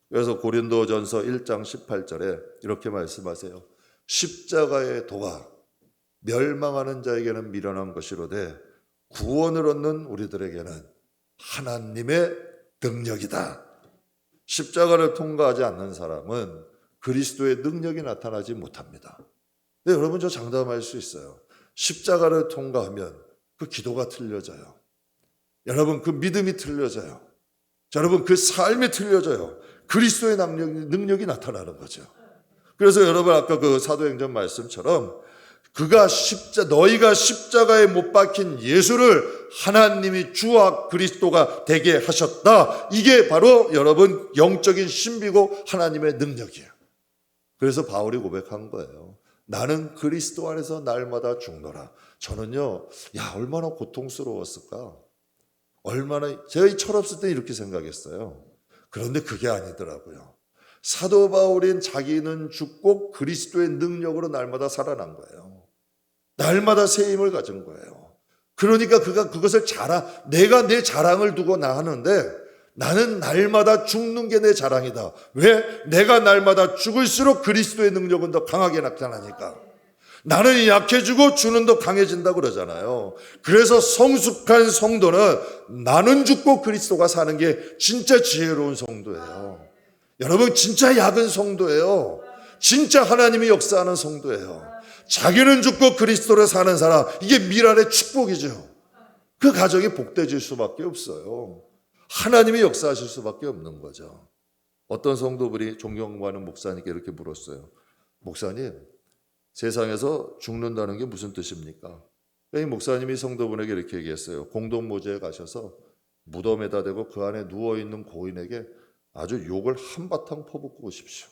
그래서 고린도전서 1장 18절에 이렇게 말씀하세요. 십자가의 도가 멸망하는 자에게는 미련한 것이로되 구원을 얻는 우리들에게는 하나님의 능력이다. 십자가를 통과하지 않는 사람은 그리스도의 능력이 나타나지 못합니다. 근데 여러분, 저 장담할 수 있어요. 십자가를 통과하면 그 기도가 틀려져요. 여러분, 그 믿음이 틀려져요. 여러분, 그 삶이 틀려져요. 그리스도의 능력이 나타나는 거죠. 그래서 여러분, 아까 그 사도행전 말씀처럼 너희가 십자가에 못 박힌 예수를 하나님이 주와 그리스도가 되게 하셨다. 이게 바로 여러분 영적인 신비고 하나님의 능력이에요. 그래서 바울이 고백한 거예요. 나는 그리스도 안에서 날마다 죽노라. 저는요, 얼마나 고통스러웠을까? 제가 이 철없을 때 이렇게 생각했어요. 그런데 그게 아니더라고요. 사도 바울인 자기는 죽고 그리스도의 능력으로 날마다 살아난 거예요. 날마다 새 힘을 가진 거예요. 그러니까 그가 그것을 내가 내 자랑을 두고 하는데 나는 날마다 죽는 게 내 자랑이다. 왜? 내가 날마다 죽을수록 그리스도의 능력은 더 강하게 나타나니까. 나는 약해지고 주는 더 강해진다 그러잖아요. 그래서 성숙한 성도는 나는 죽고 그리스도가 사는 게 진짜 지혜로운 성도예요. 여러분, 진짜 약은 성도예요. 진짜 하나님이 역사하는 성도예요. 자기는 죽고 그리스도를 사는 사람, 이게 미랄의 축복이죠. 그 가정이 복되질 수밖에 없어요. 하나님이 역사하실 수밖에 없는 거죠. 어떤 성도분이 존경하는 목사님께 이렇게 물었어요. 목사님, 세상에서 죽는다는 게 무슨 뜻입니까? 이 목사님이 성도분에게 이렇게 얘기했어요. 공동모지에 가셔서 무덤에다 대고 그 안에 누워있는 고인에게 아주 욕을 한바탕 퍼붓고 오십시오.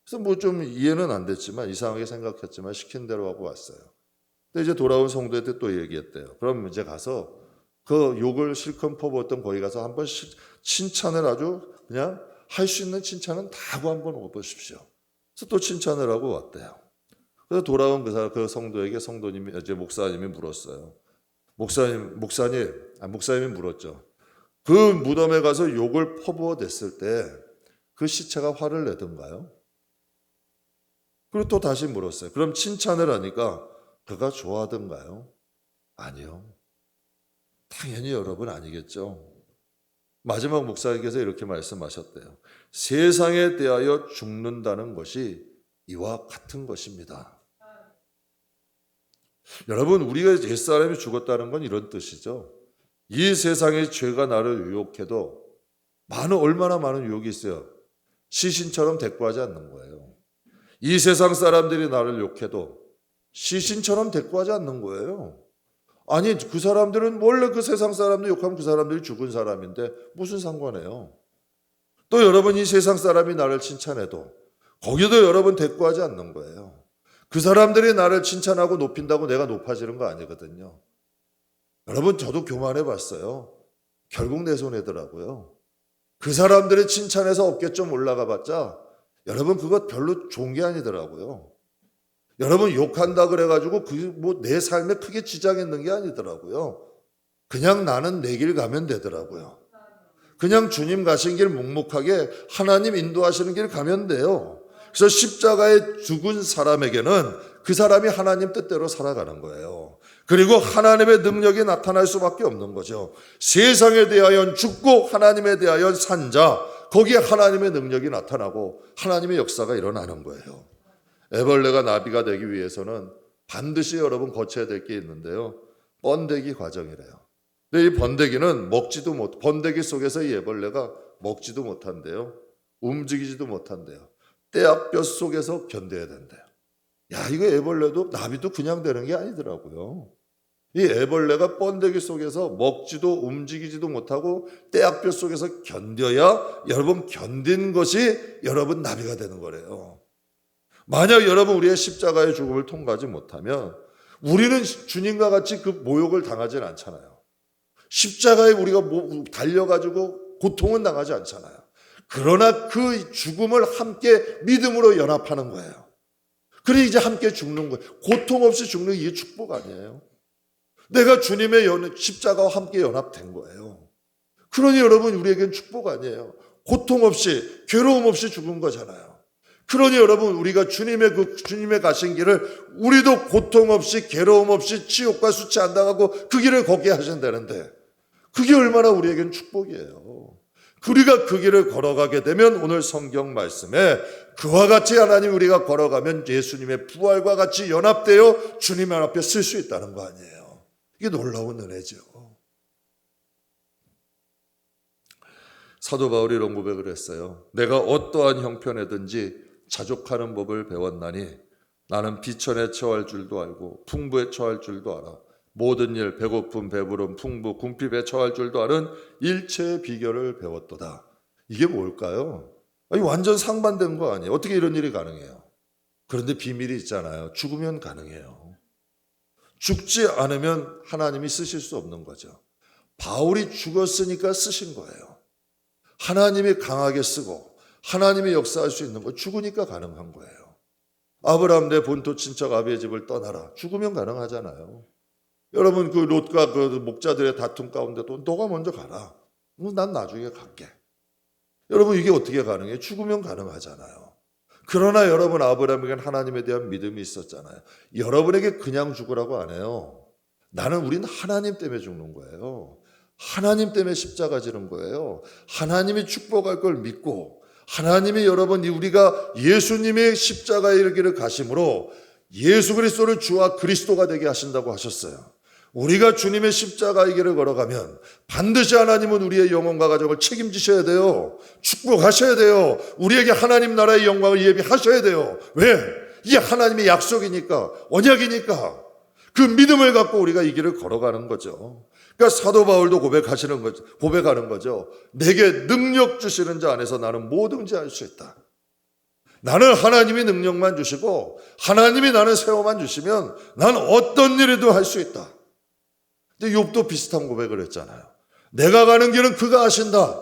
그래서 좀 이해는 안 됐지만, 이상하게 생각했지만 시킨 대로 하고 왔어요. 근데 이제 돌아온 성도한테 또 얘기했대요. 그럼 이제 가서 그 욕을 실컷 퍼부었던 거기 가서 한번 칭찬을 아주 그냥 할 수 있는 칭찬은 다 하고 한번 오보십시오. 그래서 또 칭찬을 하고 왔대요. 그래서 돌아온 그 성도에게 이제 목사님이 물었어요. 목사님이 물었죠. 그 무덤에 가서 욕을 퍼부어 댔을 때 그 시체가 화를 내던가요? 그리고 또 다시 물었어요. 그럼 칭찬을 하니까 그가 좋아하던가요? 아니요. 당연히 여러분 아니겠죠. 마지막 목사님께서 이렇게 말씀하셨대요. 세상에 대하여 죽는다는 것이 이와 같은 것입니다. 여러분, 우리가 옛사람이 죽었다는 건 이런 뜻이죠. 이 세상의 죄가 나를 유혹해도 얼마나 많은 유혹이 있어요. 시신처럼 대꾸하지 않는 거예요. 이 세상 사람들이 나를 욕해도 시신처럼 대꾸하지 않는 거예요. 아니, 그 사람들은 원래 그 세상 사람들 욕하면 그 사람들이 죽은 사람인데 무슨 상관이에요. 또 여러분, 이 세상 사람이 나를 칭찬해도 거기도 여러분 대꾸하지 않는 거예요. 그 사람들이 나를 칭찬하고 높인다고 내가 높아지는 거 아니거든요. 여러분, 저도 교만해 봤어요. 결국 내 손해더라고요. 그 사람들이 칭찬해서 어깨 좀 올라가 봤자 여러분, 그거 별로 좋은 게 아니더라고요. 여러분, 욕한다 그래가지고 내 삶에 크게 지장 있는 게 아니더라고요. 그냥 나는 내 길 가면 되더라고요. 그냥 주님 가신 길 묵묵하게 하나님 인도하시는 길 가면 돼요. 그래서 십자가에 죽은 사람에게는 그 사람이 하나님 뜻대로 살아가는 거예요. 그리고 하나님의 능력이 나타날 수밖에 없는 거죠. 세상에 대하여 죽고 하나님에 대하여 산 자, 거기에 하나님의 능력이 나타나고 하나님의 역사가 일어나는 거예요. 애벌레가 나비가 되기 위해서는 반드시 여러분 거쳐야 될 게 있는데요. 번데기 과정이래요. 근데 이 번데기는 번데기 속에서 이 애벌레가 먹지도 못한대요. 움직이지도 못한대요. 떼약볕 속에서 견뎌야 된대요. 야, 이거 애벌레도 나비도 그냥 되는 게 아니더라고요. 이 애벌레가 번데기 속에서 먹지도 움직이지도 못하고 떼약볕 속에서 견뎌야 여러분 견딘 것이 여러분 나비가 되는 거래요. 만약 여러분 우리의 십자가의 죽음을 통과하지 못하면 우리는 주님과 같이 그 모욕을 당하지는 않잖아요. 십자가에 우리가 달려가지고 고통은 당하지 않잖아요. 그러나 그 죽음을 함께 믿음으로 연합하는 거예요. 그래 이제 함께 죽는 거예요. 고통 없이 죽는 게 축복 아니에요. 내가 주님의 십자가와 함께 연합된 거예요. 그러니 여러분 우리에겐 축복 아니에요. 고통 없이 괴로움 없이 죽은 거잖아요. 그러니 여러분 우리가 주님의 가신 길을 우리도 고통 없이 괴로움 없이 지옥과 수치 안 당하고 그 길을 걷게 하신다는데 그게 얼마나 우리에겐 축복이에요. 우리가 그 길을 걸어가게 되면 오늘 성경 말씀에 그와 같이 하나님 우리가 걸어가면 예수님의 부활과 같이 연합되어 주님 앞에 쓸 수 있다는 거 아니에요. 이게 놀라운 은혜죠. 사도 바울이 이런 고백을 했어요. 내가 어떠한 형편에든지 자족하는 법을 배웠나니 나는 비천에 처할 줄도 알고 풍부에 처할 줄도 알아. 모든 일, 배고픔, 배부름, 풍부, 궁핍에 처할 줄도 아는 일체의 비결을 배웠도다. 이게 뭘까요? 아니, 완전 상반된 거 아니에요. 어떻게 이런 일이 가능해요? 그런데 비밀이 있잖아요. 죽으면 가능해요. 죽지 않으면 하나님이 쓰실 수 없는 거죠. 바울이 죽었으니까 쓰신 거예요. 하나님이 강하게 쓰고 하나님이 역사할 수 있는 거 죽으니까 가능한 거예요. 아브라함 내 본토 친척 아비의 집을 떠나라. 죽으면 가능하잖아요. 여러분 그 롯과 그 목자들의 다툼 가운데도 너가 먼저 가라. 난 나중에 갈게. 여러분 이게 어떻게 가능해요? 죽으면 가능하잖아요. 그러나 여러분 아브라함에게는 하나님에 대한 믿음이 있었잖아요. 여러분에게 그냥 죽으라고 안 해요. 우리는 하나님 때문에 죽는 거예요. 하나님 때문에 십자가 지는 거예요. 하나님이 축복할 걸 믿고 하나님이 여러분 우리가 예수님의 십자가에 이르기를 가심으로 예수 그리스도를 주와 그리스도가 되게 하신다고 하셨어요. 우리가 주님의 십자가의 길을 걸어가면 반드시 하나님은 우리의 영혼과 가족을 책임지셔야 돼요. 축복하셔야 돼요. 우리에게 하나님 나라의 영광을 예비하셔야 돼요. 왜? 이게 하나님의 약속이니까, 언약이니까. 그 믿음을 갖고 우리가 이 길을 걸어가는 거죠. 그러니까 사도 바울도 고백하는 거죠. 내게 능력 주시는 자 안에서 나는 뭐든지 할 수 있다. 나는 하나님이 능력만 주시고 하나님이 나는 세워만 주시면 난 어떤 일에도 할 수 있다. 근데 욥도 비슷한 고백을 했잖아요. 내가 가는 길은 그가 아신다.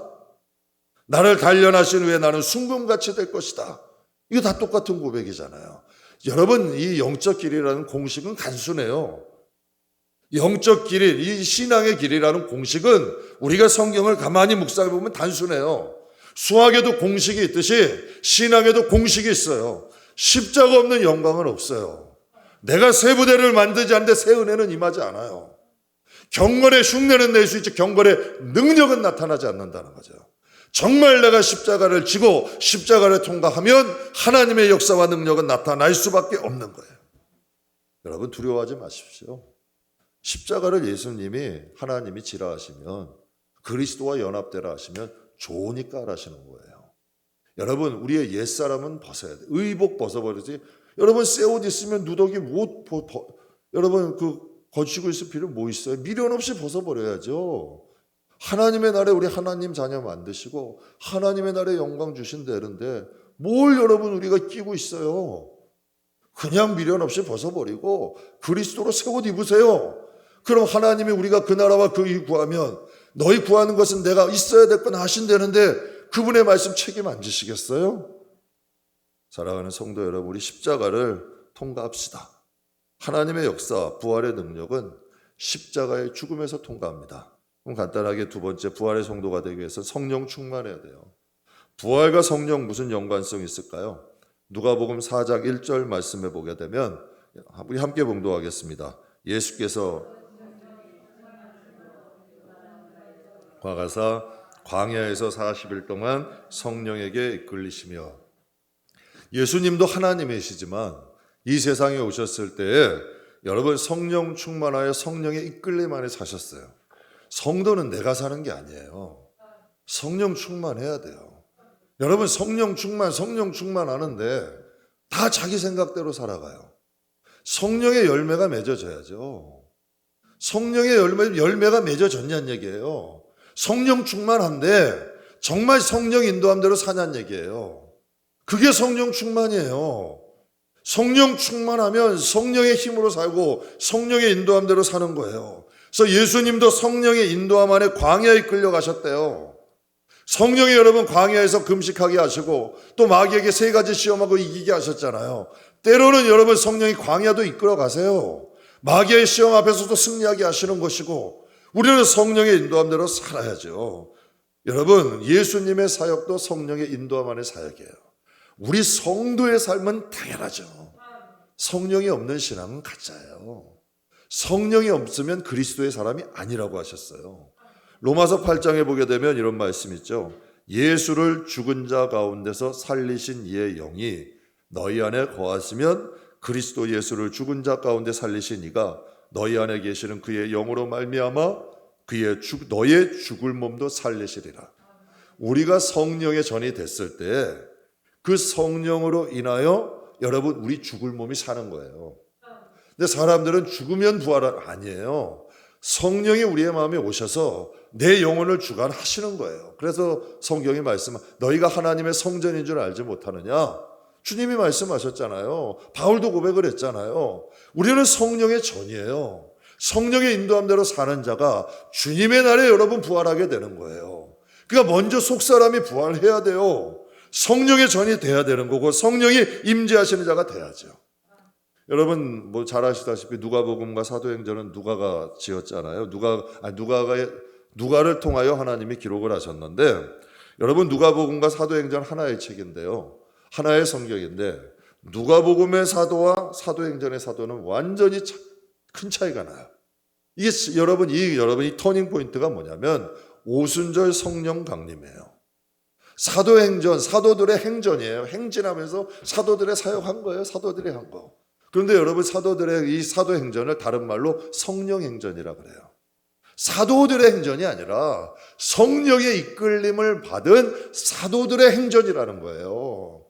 나를 단련하신 후에 나는 순금같이 될 것이다. 이거 다 똑같은 고백이잖아요. 여러분 이 영적 길이라는 공식은 단순해요. 영적 길, 이 신앙의 길이라는 공식은 우리가 성경을 가만히 묵상해 보면 단순해요. 수학에도 공식이 있듯이 신앙에도 공식이 있어요. 십자가 없는 영광은 없어요. 내가 새 부대를 만들지 않는데 새 은혜는 임하지 않아요. 경건의 흉내는 낼 수 있지 경건의 능력은 나타나지 않는다는 거죠. 정말 내가 십자가를 지고 십자가를 통과하면 하나님의 역사와 능력은 나타날 수밖에 없는 거예요. 여러분 두려워하지 마십시오. 십자가를 예수님이 하나님이 지라 하시면 그리스도와 연합되라 하시면 좋으니까 하시는 거예요. 여러분 우리의 옛사람은 벗어야 돼요. 의복 벗어버리지. 여러분 새 옷 있으면 누더기 못 여러분 거치고 있을 필요 뭐 있어요? 미련 없이 벗어버려야죠. 하나님의 날에 우리 하나님 자녀 만드시고 하나님의 날에 영광 주신다는데 뭘 여러분 우리가 끼고 있어요? 그냥 미련 없이 벗어버리고 그리스도로 새 옷 입으세요. 그럼 하나님이 우리가 그 나라와 그 일 구하면 너희 구하는 것은 내가 있어야 될 건 하신다는데 그분의 말씀 책임 안 지시겠어요? 사랑하는 성도 여러분, 우리 십자가를 통과합시다. 하나님의 역사, 부활의 능력은 십자가의 죽음에서 통과합니다. 그럼 간단하게 두 번째, 부활의 성도가 되기 위해서 성령 충만해야 돼요. 부활과 성령 무슨 연관성이 있을까요? 누가복음 4장 1절 말씀해 보게 되면 우리 함께 봉독하겠습니다. 예수께서 가사 광야에서 40일 동안 성령에게 이끌리시며, 예수님도 하나님이시지만 이 세상에 오셨을 때에 여러분 성령 충만하여 성령의 이끌림 안에 사셨어요. 성도는 내가 사는 게 아니에요. 성령 충만해야 돼요. 여러분 성령 충만하는데 다 자기 생각대로 살아가요. 성령의 열매가 맺어져야죠. 성령의 열매가 맺어졌냐는 얘기예요. 성령 충만한데 정말 성령 인도함대로 사냐는 얘기예요. 그게 성령 충만이에요. 성령 충만하면 성령의 힘으로 살고 성령의 인도함대로 사는 거예요. 그래서 예수님도 성령의 인도함 안에 광야에 끌려가셨대요. 성령이 여러분 광야에서 금식하게 하시고 또 마귀에게 3가지 시험하고 이기게 하셨잖아요. 때로는 여러분 성령이 광야도 이끌어 가세요. 마귀의 시험 앞에서도 승리하게 하시는 것이고 우리는 성령의 인도함대로 살아야죠. 여러분 예수님의 사역도 성령의 인도함 안의 사역이에요. 우리 성도의 삶은 당연하죠. 성령이 없는 신앙은 가짜예요. 성령이 없으면 그리스도의 사람이 아니라고 하셨어요. 로마서 8장에 보게 되면 이런 말씀 있죠. 예수를 죽은 자 가운데서 살리신 이의 영이 너희 안에 거하시면 그리스도 예수를 죽은 자 가운데 살리신 이가 너희 안에 계시는 그의 영으로 말미암아 너의 죽을 몸도 살리시리라. 우리가 성령의 전이 됐을 때 그 성령으로 인하여 여러분 우리 죽을 몸이 사는 거예요. 근데 사람들은 죽으면 부활은 아니에요. 성령이 우리의 마음에 오셔서 내 영혼을 주관하시는 거예요. 그래서 성경이 너희가 하나님의 성전인 줄 알지 못하느냐? 주님이 말씀하셨잖아요. 바울도 고백을 했잖아요. 우리는 성령의 전이에요. 성령의 인도함대로 사는 자가 주님의 날에 여러분 부활하게 되는 거예요. 그러니까 먼저 속사람이 부활해야 돼요. 성령의 전이 돼야 되는 거고 성령이 임재하시는 자가 돼야죠. 여러분 잘 아시다시피 누가복음과 사도행전은 누가가 지었잖아요. 누가를 통하여 하나님이 기록을 하셨는데 여러분 누가복음과 사도행전 하나의 책인데요. 하나의 성경인데 누가복음의 사도와 사도행전의 사도는 완전히 큰 차이가 나요. 이게 여러분 이 터닝 포인트가 뭐냐면 오순절 성령 강림이에요. 사도행전, 사도들의 행전이에요. 행진하면서 사도들의 사역한 거예요. 사도들이 한 거. 그런데 여러분 사도들의 이 사도행전을 다른 말로 성령행전이라 그래요. 사도들의 행전이 아니라 성령의 이끌림을 받은 사도들의 행전이라는 거예요.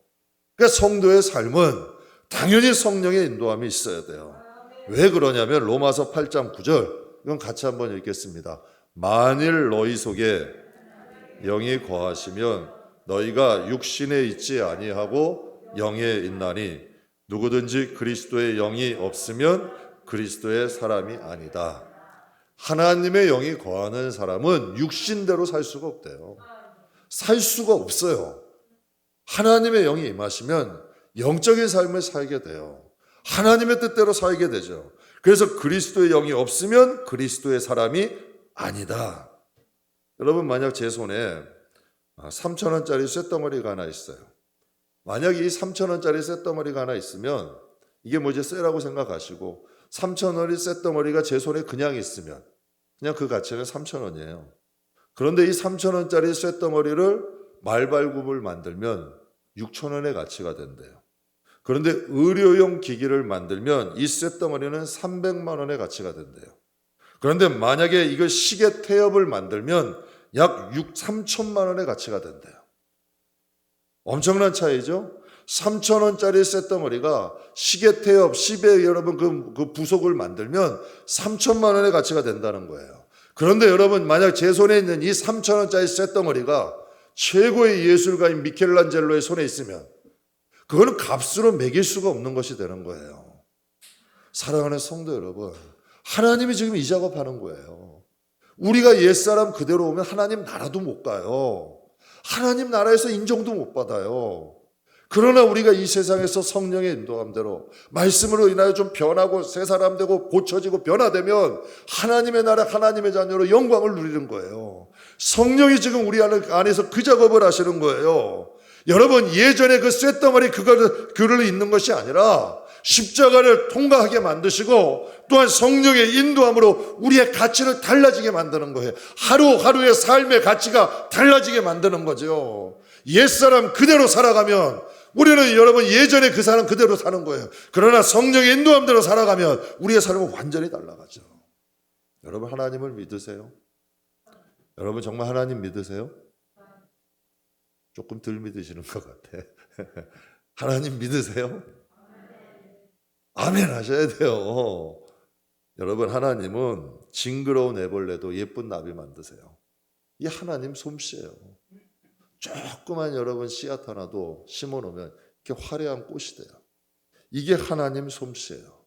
그러니까 성도의 삶은 당연히 성령의 인도함이 있어야 돼요. 왜 그러냐면 로마서 8장 9절 이건 같이 한번 읽겠습니다. 만일 너희 속에 영이 거하시면 너희가 육신에 있지 아니하고 영에 있나니 누구든지 그리스도의 영이 없으면 그리스도의 사람이 아니다. 하나님의 영이 거하는 사람은 육신대로 살 수가 없대요. 살 수가 없어요. 하나님의 영이 임하시면 영적인 삶을 살게 돼요. 하나님의 뜻대로 살게 되죠. 그래서 그리스도의 영이 없으면 그리스도의 사람이 아니다. 여러분 만약 제 손에 3,000원짜리 쇳덩어리가 하나 있어요. 만약 이 3,000원짜리 쇳덩어리가 하나 있으면 이게 뭐지 쎄라고 생각하시고 3,000원짜리 쇳덩어리가 제 손에 그냥 있으면 그냥 그 가치는 3,000원이에요. 그런데 이 3,000원짜리 쇳덩어리를 말발굽을 만들면 6,000원의 가치가 된대요. 그런데 의료용 기기를 만들면 이 쇳덩어리는 300만 원의 가치가 된대요. 그런데 만약에 이거 시계 태엽을 만들면 약 3천만 원의 가치가 된대요. 엄청난 차이죠? 3,000원짜리 쇳덩어리가 시계 태엽, 시계 여러분 그 부속을 만들면 3천만 원의 가치가 된다는 거예요. 그런데 여러분 만약 제 손에 있는 이 3,000원짜리 쇳덩어리가 최고의 예술가인 미켈란젤로의 손에 있으면 그거는 값으로 매길 수가 없는 것이 되는 거예요. 사랑하는 성도 여러분, 하나님이 지금 이 작업하는 거예요. 우리가 옛사람 그대로 오면 하나님 나라도 못 가요. 하나님 나라에서 인정도 못 받아요. 그러나 우리가 이 세상에서 성령의 인도함대로 말씀으로 인하여 좀 변하고 새 사람 되고 고쳐지고 변화되면 하나님의 나라, 하나님의 자녀로 영광을 누리는 거예요. 성령이 지금 우리 안에서 그 작업을 하시는 거예요. 여러분, 예전에 그 쇳덩어리 그를 잇는 것이 아니라 십자가를 통과하게 만드시고 또한 성령의 인도함으로 우리의 가치를 달라지게 만드는 거예요. 하루하루의 삶의 가치가 달라지게 만드는 거죠. 옛사람 그대로 살아가면 우리는 여러분 예전에 그 사람 그대로 사는 거예요. 그러나 성령의 인도함대로 살아가면 우리의 삶은 완전히 달라가죠. 여러분 하나님을 믿으세요? 여러분 정말 하나님 믿으세요? 조금 덜 믿으시는 것 같아. 하나님 믿으세요? 아멘 하셔야 돼요. 여러분 하나님은 징그러운 애벌레도 예쁜 나비 만드세요. 이 하나님 솜씨예요. 조그만 여러분 씨앗 하나도 심어놓으면 이렇게 화려한 꽃이 돼요. 이게 하나님 솜씨예요.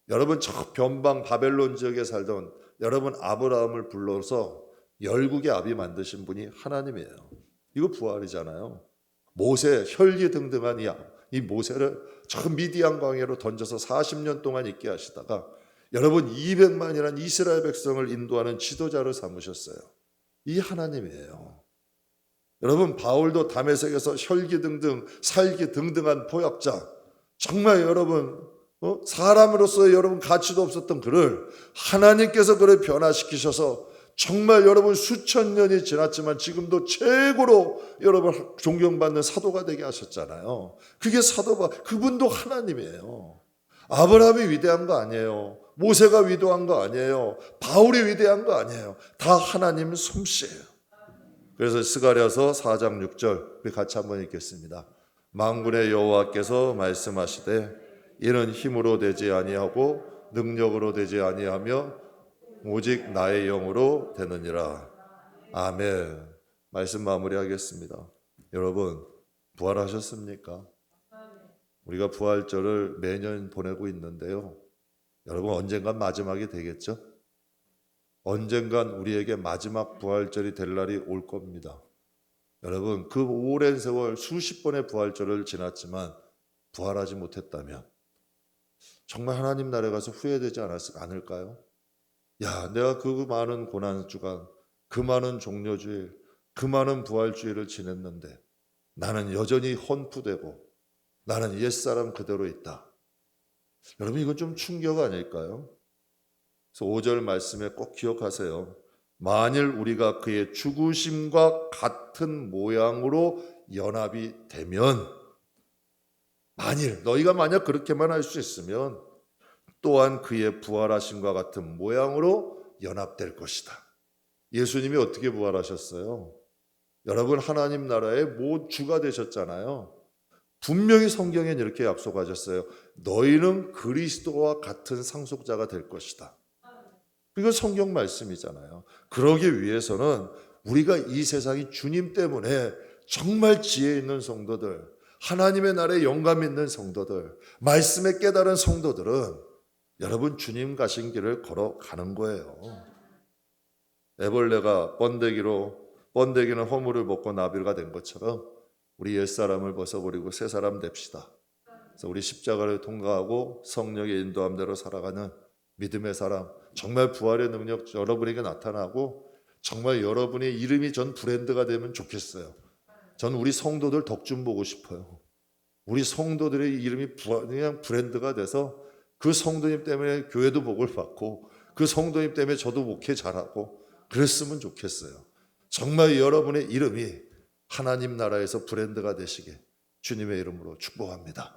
여러분 저 변방 바벨론 지역에 살던 여러분 아브라함을 불러서 열국의 아비 만드신 분이 하나님이에요. 이거 부활이잖아요. 모세 혈기등등한 이 모세를 저 미디안 광야로 던져서 40년 동안 있게 하시다가 여러분 200만이라는 이스라엘 백성을 인도하는 지도자를 삼으셨어요. 이 하나님이에요. 여러분 바울도 다메섹에서 혈기등등 살기등등한 포역자, 정말 여러분 사람으로서의 여러분 가치도 없었던 그를 하나님께서 그를 변화시키셔서 정말 여러분 수천 년이 지났지만 지금도 최고로 여러분 존경받는 사도가 되게 하셨잖아요. 그게 그분도 하나님이에요. 아브라함이 위대한 거 아니에요. 모세가 위대한 거 아니에요. 바울이 위대한 거 아니에요. 다 하나님 솜씨예요. 그래서 스가랴서 4장 6절 우리 같이 한번 읽겠습니다. 만군의 여호와께서 말씀하시되 이는 힘으로 되지 아니하고 능력으로 되지 아니하며 오직 나의 영으로 되느니라. 아멘. 말씀 마무리하겠습니다. 여러분 부활하셨습니까? 우리가 부활절을 매년 보내고 있는데요. 여러분 언젠간 마지막이 되겠죠? 언젠간 우리에게 마지막 부활절이 될 날이 올 겁니다. 여러분 그 오랜 세월 수십 번의 부활절을 지났지만 부활하지 못했다면 정말 하나님 나라에 가서 후회되지 않을까요? 야, 내가 그 많은 고난주간, 그 많은 종려주일, 그 많은 부활주일을 지냈는데 나는 여전히 헌프되고 나는 옛사람 그대로 있다. 여러분 이건 좀 충격 아닐까요? 그래서 5절 말씀에 꼭 기억하세요. 만일 우리가 그의 죽으심과 같은 모양으로 연합이 되면, 너희가 만약 그렇게만 할 수 있으면 또한 그의 부활하심과 같은 모양으로 연합될 것이다. 예수님이 어떻게 부활하셨어요? 여러분 하나님 나라의 주가 되셨잖아요. 분명히 성경엔 이렇게 약속하셨어요. 너희는 그리스도와 같은 상속자가 될 것이다. 이거 성경 말씀이잖아요. 그러기 위해서는 우리가 이 세상이 주님 때문에 정말 지혜 있는 성도들, 하나님의 나라에 영감 있는 성도들, 말씀에 깨달은 성도들은 여러분 주님 가신 길을 걸어가는 거예요. 애벌레가 번데기는 허물을 벗고 나비가 된 것처럼 우리 옛사람을 벗어버리고 새 사람 됩시다. 그래서 우리 십자가를 통과하고 성령의 인도함대로 살아가는 믿음의 사람, 정말 부활의 능력 여러분에게 나타나고 정말 여러분의 이름이 전 브랜드가 되면 좋겠어요. 전 우리 성도들 덕 좀 보고 싶어요. 우리 성도들의 이름이 그냥 브랜드가 돼서 그 성도님 때문에 교회도 복을 받고 그 성도님 때문에 저도 목회 잘하고 그랬으면 좋겠어요. 정말 여러분의 이름이 하나님 나라에서 브랜드가 되시게 주님의 이름으로 축복합니다.